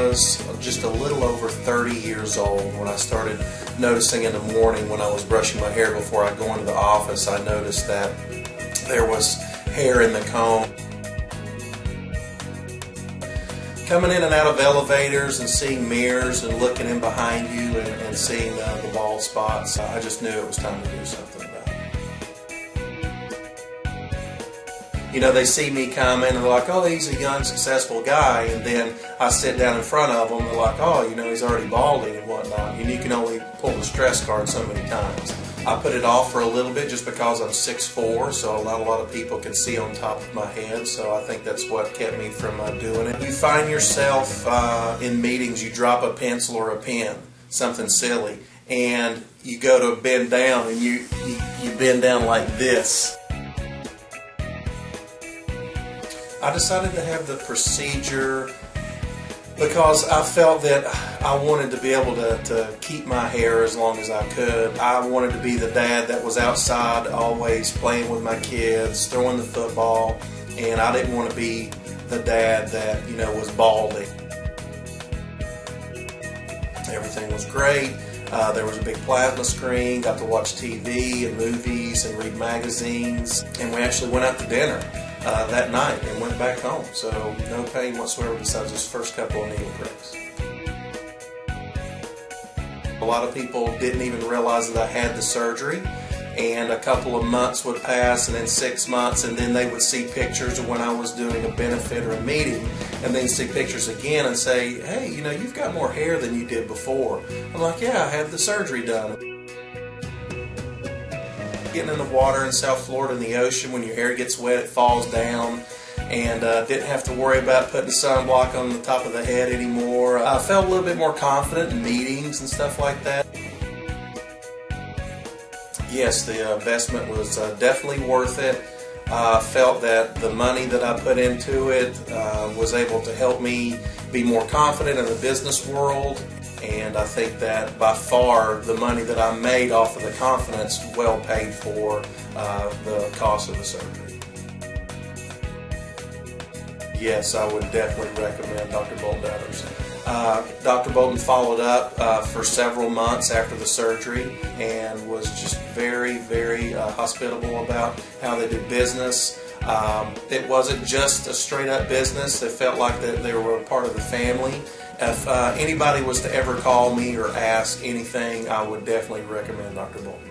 was just a little over 30 years old when I started noticing in the morning when I was brushing my hair before I go into the office. I noticed that there was hair in the comb. Coming in and out of elevators and seeing mirrors and looking in behind you and seeing the bald spots, I just knew it was time to do something about it. You know, they see me come in and they're like, oh, he's a young, successful guy, and then I sit down in front of them and they're like, oh, you know, he's already balding and whatnot. And you can only pull the stress card so many times. I put it off for a little bit just because I'm 6'4", so not a lot of people can see on top of my head, so I think that's what kept me from doing it. You find yourself in meetings, you drop a pencil or a pen, something silly, and you go to bend down and you bend down like this. I decided to have the procedure because I felt that I wanted to be able to keep my hair as long as I could. I wanted to be the dad that was outside always playing with my kids, throwing the football, and I didn't want to be the dad that, you know, was balding. Everything was great. There was a big plasma screen, got to watch TV and movies and read magazines, and we actually went out to dinner that night and went back home. So no pain whatsoever besides those first couple of needle pricks. A lot of people didn't even realize that I had the surgery, and a couple of months would pass and then 6 months, and then they would see pictures of when I was doing a benefit or a meeting, and then see pictures again and say, hey, you know, you've got more hair than you did before. I'm like, yeah, I had the surgery done. Getting in the water in South Florida in the ocean, when your hair gets wet it falls down, and didn't have to worry about putting sunblock on the top of the head anymore. I felt a little bit more confident in meetings and stuff like that. Yes, the investment was definitely worth it. I felt that the money that I put into it was able to help me be more confident in the business world. And I think that by far the money that I made off of the confidence well paid for the cost of the surgery. Yes, I would definitely recommend Dr. Bolton to others. Dr. Bolton followed up for several months after the surgery and was just very, very hospitable about how they did business. It wasn't just a straight up business. It felt like that they were a part of the family. If anybody was to ever call me or ask anything, I would definitely recommend Dr. Bolton.